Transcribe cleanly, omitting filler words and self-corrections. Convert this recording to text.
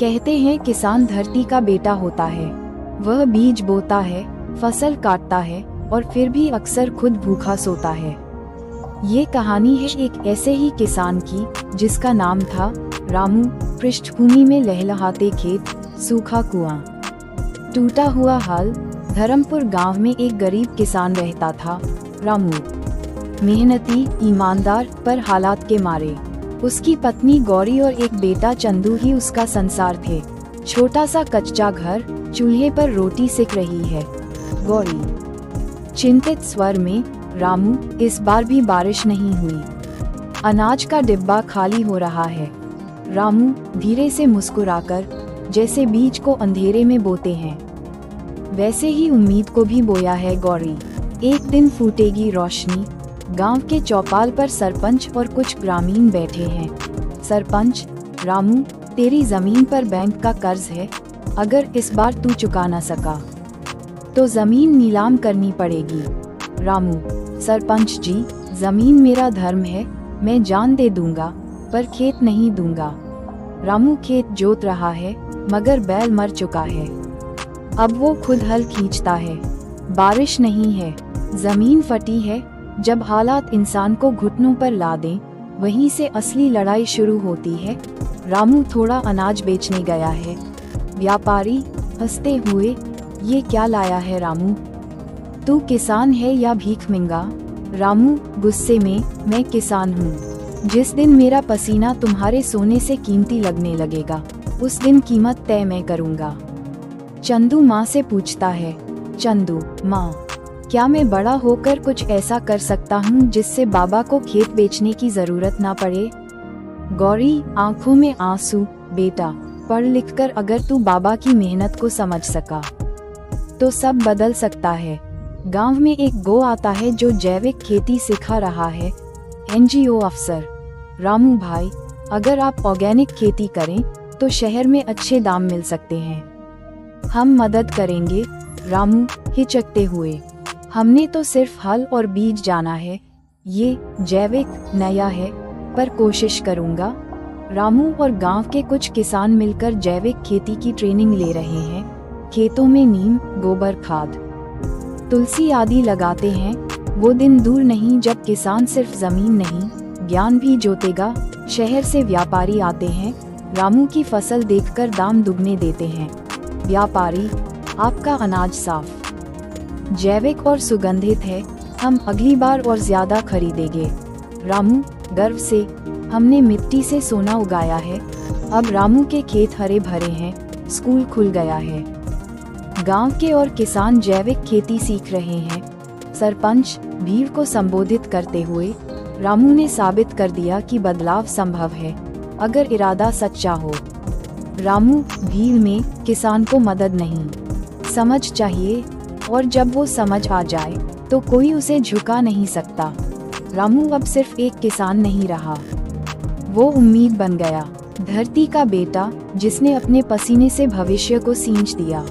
कहते हैं किसान धरती का बेटा होता है। वह बीज बोता है, फसल काटता है और फिर भी अक्सर खुद भूखा सोता है। ये कहानी है एक ऐसे ही किसान की जिसका नाम था रामू। पृष्ठभूमि में लहलहाते खेत, सूखा कुआं, टूटा हुआ हल। धर्मपुर गांव में एक गरीब किसान रहता था। रामू मेहनती, ईमानदार, पर हालात के मारे उसकी पत्नी गौरी और एक बेटा चंदू ही उसका संसार थे। छोटा सा कच्चा घर, चूल्हे पर रोटी सिक रही है। गौरी चिंतित स्वर में, रामू इस बार भी बारिश नहीं हुई, अनाज का डिब्बा खाली हो रहा है। रामू धीरे से मुस्कुराकर, जैसे बीज को अंधेरे में बोते हैं वैसे ही उम्मीद को भी बोया है गौरी। एक दिन फूटेगी रोशनी। गांव के चौपाल पर सरपंच और कुछ ग्रामीण बैठे हैं। सरपंच, रामू तेरी जमीन पर बैंक का कर्ज है। अगर इस बार तू चुका न सका तो जमीन नीलाम करनी पड़ेगी। रामू, सरपंच जी, जमीन मेरा धर्म है, मैं जान दे दूंगा, पर खेत नहीं दूंगा। रामू खेत जोत रहा है मगर बैल मर चुका है। अब वो खुद हल खींचता है। बारिश नहीं है, जमीन फटी है। जब हालात इंसान को घुटनों पर ला दें, वहीं से असली लड़ाई शुरू होती है। रामू थोड़ा अनाज बेचने गया है। व्यापारी हंसते हुए, ये क्या लाया है रामू? तू किसान है या भीख मंगा? रामू गुस्से में, मैं किसान हूँ। जिस दिन मेरा पसीना तुम्हारे सोने से कीमती लगने लगेगा, उस दिन कीमत तय मैं करूँगा। चंदू माँ से पूछता है, चंदू माँ, क्या मैं बड़ा होकर कुछ ऐसा कर सकता हूँ जिससे बाबा को खेत बेचने की जरूरत ना पड़े? गौरी आंखों में आंसू, बेटा पढ़ लिख कर अगर तू बाबा की मेहनत को समझ सका तो सब बदल सकता है। गांव में एक गो आता है जो जैविक खेती सिखा रहा है। एनजीओ अफसर, रामू भाई, अगर आप ऑर्गेनिक खेती करें तो शहर में अच्छे दाम मिल सकते हैं। हम मदद करेंगे। रामू हिचकते हुए, हमने तो सिर्फ हल और बीज जाना है, ये जैविक नया है, पर कोशिश करूंगा। रामू और गांव के कुछ किसान मिलकर जैविक खेती की ट्रेनिंग ले रहे हैं। खेतों में नीम, गोबर खाद, तुलसी आदि लगाते हैं। वो दिन दूर नहीं जब किसान सिर्फ जमीन नहीं, ज्ञान भी जोतेगा। शहर से व्यापारी आते हैं। रामू की फसल देखकर दाम दुगने देते हैं। व्यापारी, आपका अनाज साफ, जैविक और सुगंधित है, हम अगली बार और ज्यादा खरीदेंगे। रामू गर्व से, हमने मिट्टी से सोना उगाया है। अब रामू के खेत हरे भरे हैं, स्कूल खुल गया है। गांव के और किसान जैविक खेती सीख रहे हैं। सरपंच भीड़ को संबोधित करते हुए, रामू ने साबित कर दिया कि बदलाव संभव है अगर इरादा सच्चा हो। रामू भीड़ में, किसान को मदद नहीं, समझ चाहिए, और जब वो समझ आ जाए तो कोई उसे झुका नहीं सकता। रामू अब सिर्फ एक किसान नहीं रहा, वो उम्मीद बन गया, धरती का बेटा जिसने अपने पसीने से भविष्य को सींच दिया।